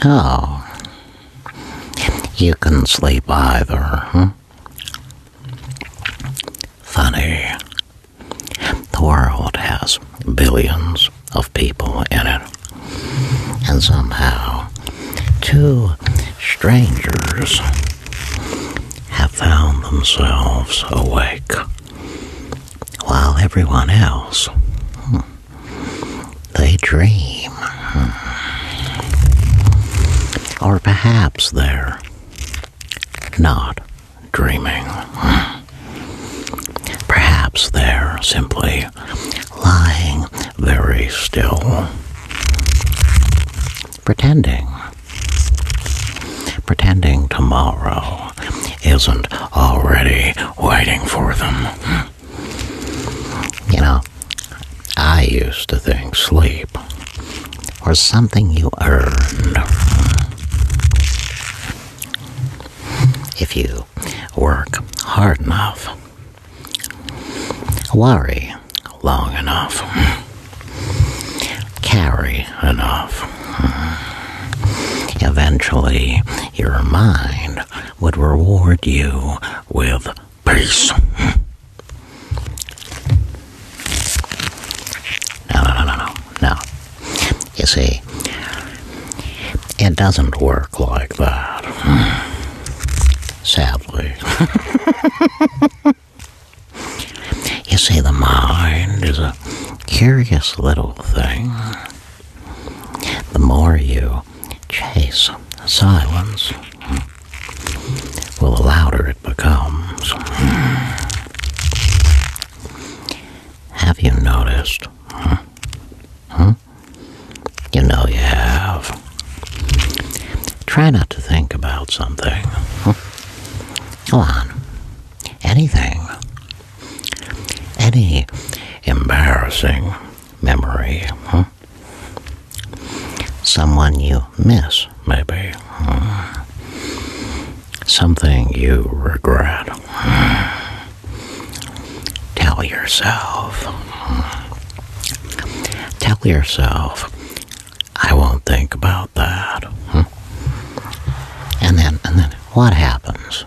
Oh, you can sleep either, huh? Funny. The world has billions of people in it, and somehow two strangers have found themselves awake, while everyone else, they dream. Or perhaps they're not dreaming. Perhaps they're simply lying very still, pretending tomorrow isn't already waiting for them. You know, I used to think sleep was something you earned. If you work hard enough, worry long enough, carry enough, eventually your mind would reward you with peace. No. You see, it doesn't work like that. Sadly. You see, the mind is a curious little thing. The more you chase silence, well, the louder it becomes. Have you noticed? You know you have. Try not to think about something. Go on. Anything. Any embarrassing memory. Someone you miss, maybe. Something you regret. Tell yourself, I won't think about that. And then what happens?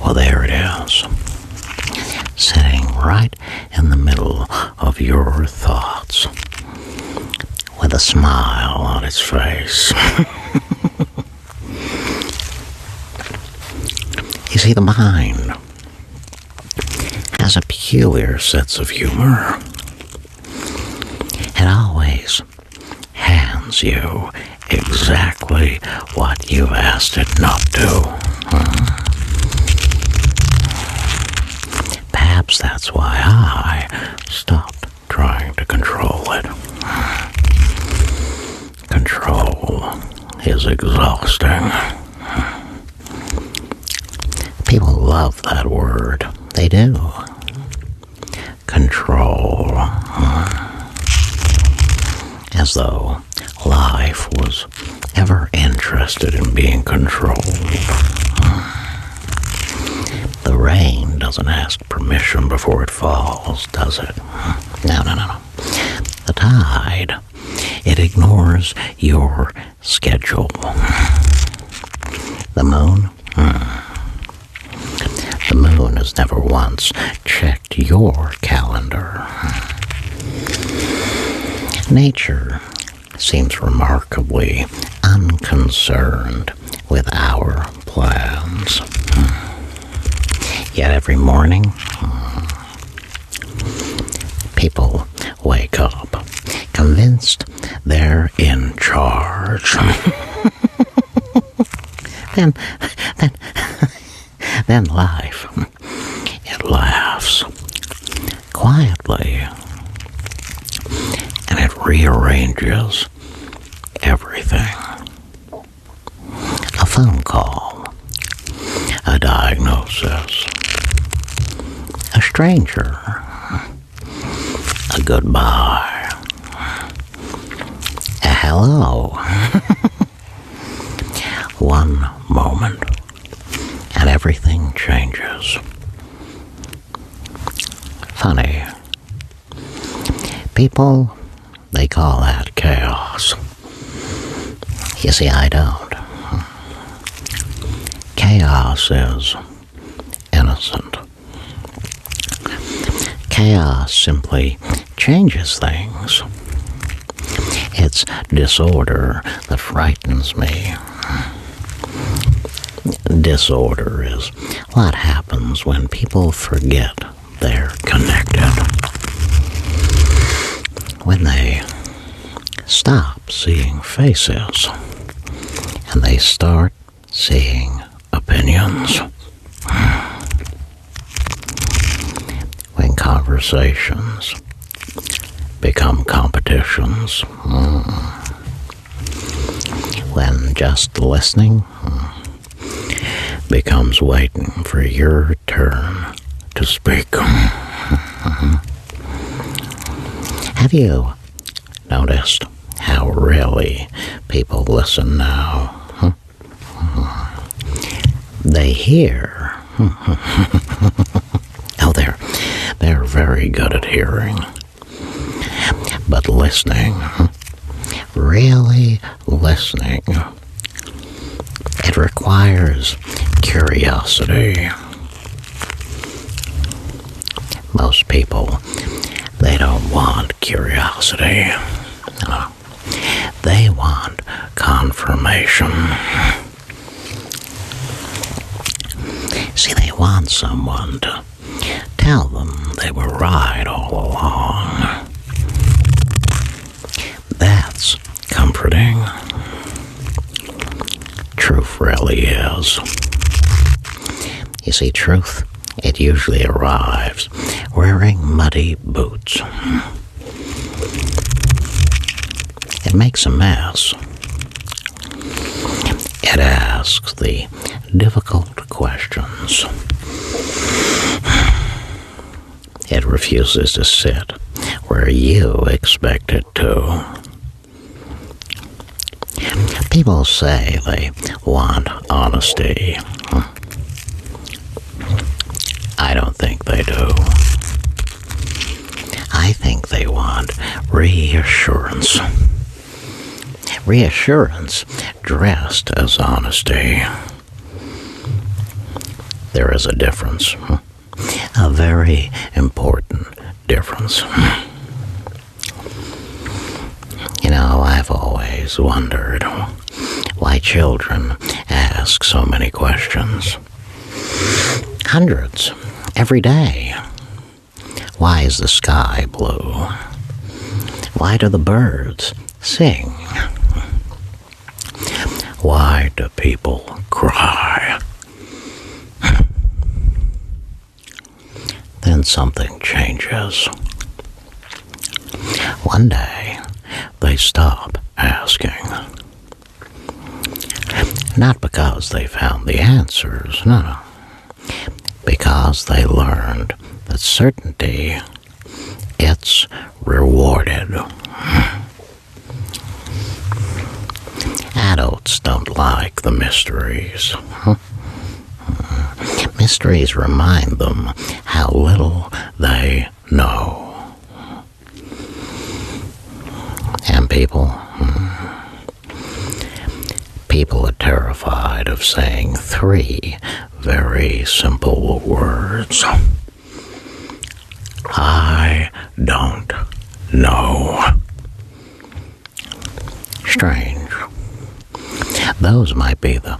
Well, there it is, sitting right in the middle of your thoughts, with a smile on its face. You see, the mind has a peculiar sense of humor. It always hands you exactly what you've asked it not to. Perhaps that's why I stopped trying to control it. Control is exhausting. People love that word. They do. Control. As though life was ever interested in being controlled. The rain doesn't ask permission before it falls, does it? No. The tide, it ignores your schedule. The moon? The moon has never once checked your calendar. Nature seems remarkably unconcerned with our plans. Yet every morning, people wake up convinced they're in charge. Then life, it laughs quietly, and it rearranges everything. A phone call, a diagnosis, a stranger, a goodbye, a hello. One moment, and everything changes. Funny. People, they call that chaos. chaos. You see, I don't. Chaos is innocent. Chaos simply changes things. It's disorder that frightens me. Disorder is what happens when people forget they're connected. When they stop seeing faces and they start seeing opinions. When conversations become competitions. When just listening becomes waiting for your turn to speak. Have you noticed how rarely people listen now? They hear. Oh, they're very good at hearing. But listening, really listening, it requires curiosity. Most people, they don't want curiosity. No. They want confirmation. See, they want someone to tell them they were right all along. That's comforting. Truth really is. You see, truth, it usually arrives wearing muddy boots. It makes a mess. It asks the difficult questions. It refuses to sit where you expect it to. People say they want honesty. I don't think they do. I think they want reassurance. Reassurance dressed as honesty. There is a difference. A very important difference. You know, I've always wondered why children ask so many questions. Hundreds, every day. Why is the sky blue? Why do the birds sing? Why do people cry? Then something changes. One day, they stop asking. Not because they found the answers, no. Because they learned that certainty, it's rewarded. Adults don't like the mysteries. Mysteries remind them how little they know. And people are terrified of saying 3 very simple words. I don't know. Strange. Those might be the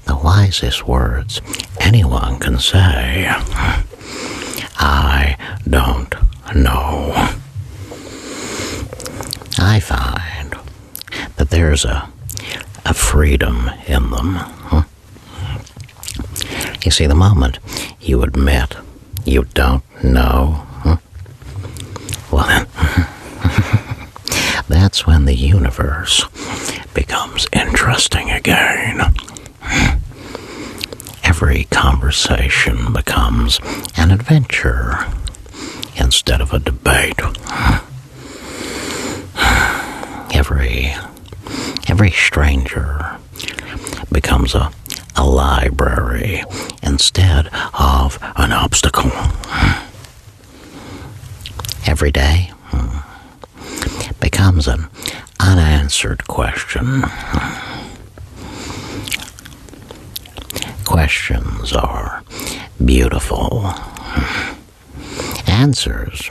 wisest words anyone can say. I don't know. I find that there's a freedom in them. You see, the moment you admit you don't know, well then, that's when the universe becomes interesting again. Every conversation becomes an adventure instead of a debate. Every stranger becomes a library instead of an obstacle. Every day becomes an unanswered question. Questions are beautiful. Answers,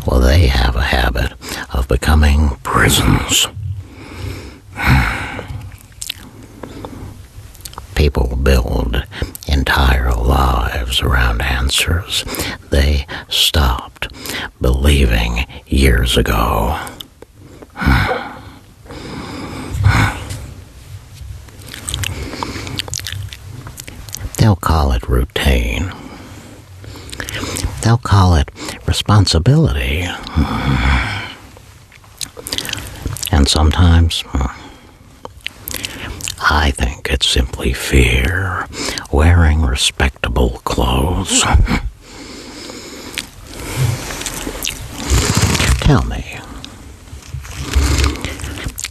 well, they have a habit of becoming prisons. People build entire lives around answers they stopped believing years ago. They'll call it routine. They'll call it responsibility. And sometimes, I think it's simply fear, wearing respectable clothes. Tell me,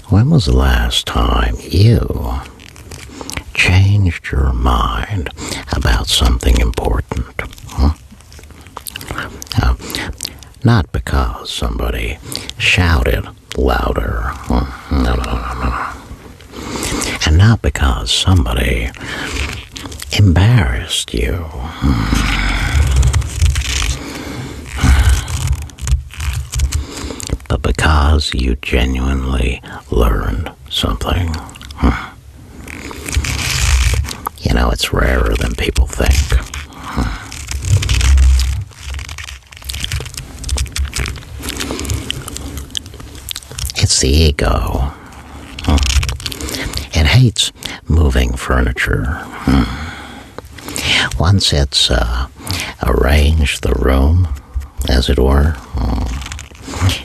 when was the last time you changed your mind about something important? Not because somebody shouted louder. No. And not because somebody embarrassed you. But because you genuinely learned something. You know, it's rarer than people think. It's the ego. It hates moving furniture. Once it's arranged the room, as it were,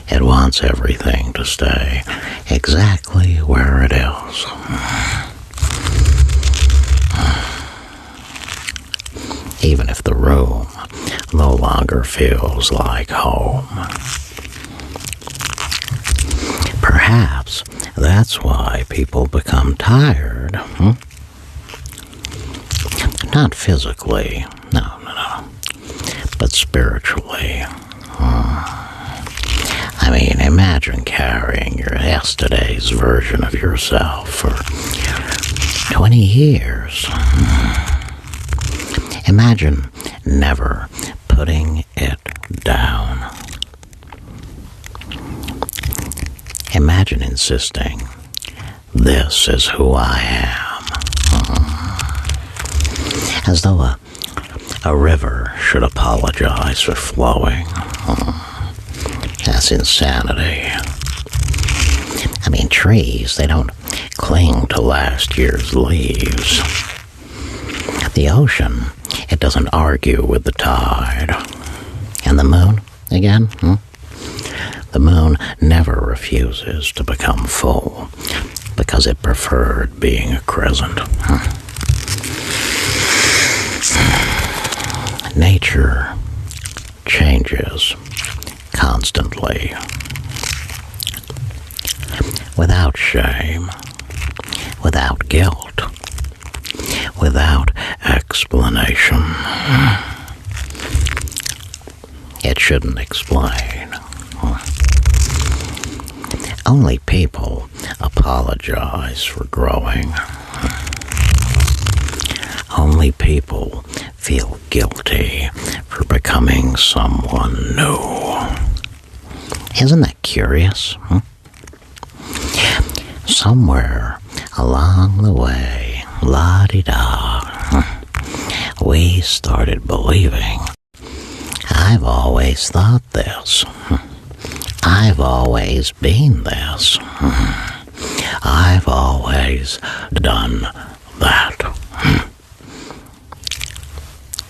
it wants everything to stay exactly where it is. Even if the room no longer feels like home. Perhaps that's why people become tired. Not physically, no, but spiritually. I mean, imagine carrying your yesterday's version of yourself for 20 years. Imagine never putting it down. Imagine insisting, this is who I am. As though a river should apologize for flowing. That's insanity. I mean, trees, they don't cling to last year's leaves. The ocean, it doesn't argue with the tide. And the moon, again? The moon never refuses to become full because it preferred being a crescent. Nature changes constantly, without shame, without guilt, without explanation. It shouldn't explain. Only people apologize for growing. Only people feel guilty for becoming someone new. Isn't that curious? Somewhere along the way, la-di-da, we started believing, I've always thought this. I've always been this. I've always done that.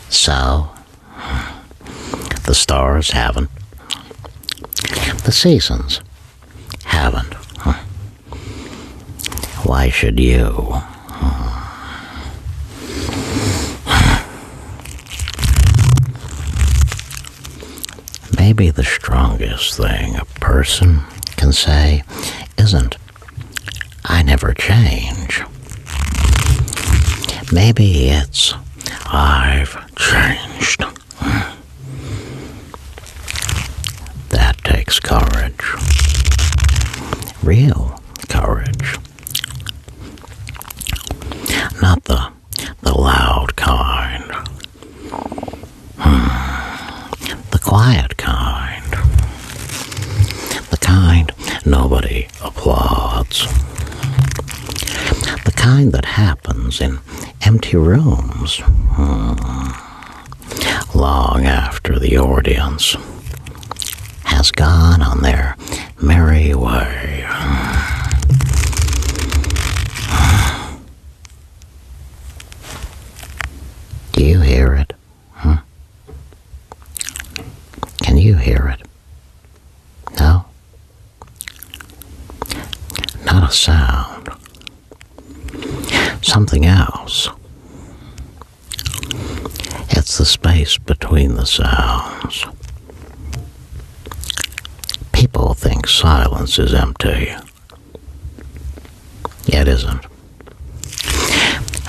So, the stars haven't. The seasons haven't. Why should you? Maybe the strongest thing a person can say isn't, I never change. Maybe it's, I've changed. That takes courage. real courage. Not the loud kind. The quiet kind. The kind nobody applauds. The kind that happens in empty rooms, long after the audience has gone on their merry way. Do you hear it? Can you hear it? No? Not a sound. Something else. It's the space between the sounds. People think silence is empty. It isn't.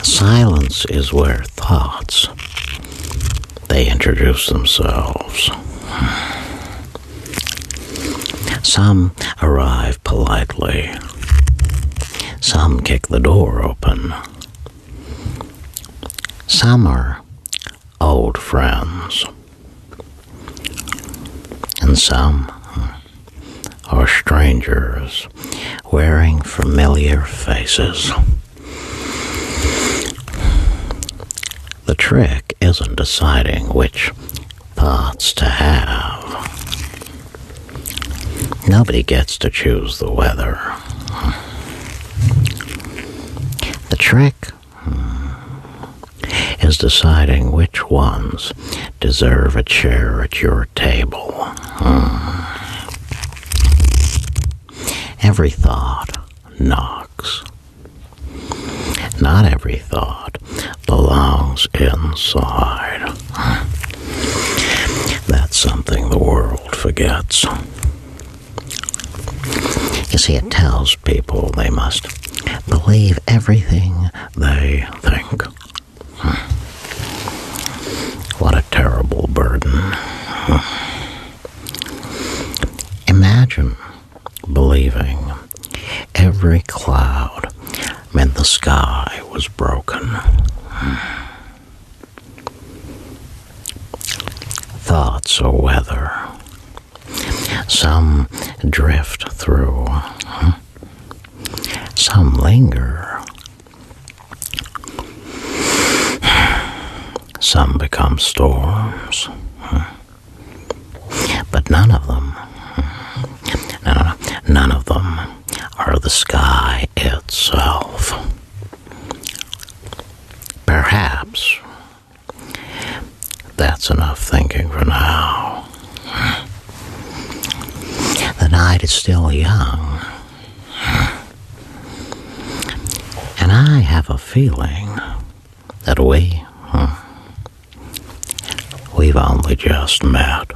Silence is where thoughts, they introduce themselves. Some arrive politely. Some kick the door open. Some are old friends. And some are strangers wearing familiar faces. The trick isn't deciding which thoughts to have. Nobody gets to choose the weather. The trick is deciding which ones deserve a chair at your table. Every thought knocks. Not every thought belongs inside. That's something the world forgets. You see, it tells people they must believe everything they think. What a terrible burden. Imagine believing every cloud meant the sky was broken. Thoughts are weather. Some drift through. Some linger. Some become storms. But none of them are the sky itself. Perhaps that's enough thinking for now. The night is still young, and I have a feeling that we've only just met.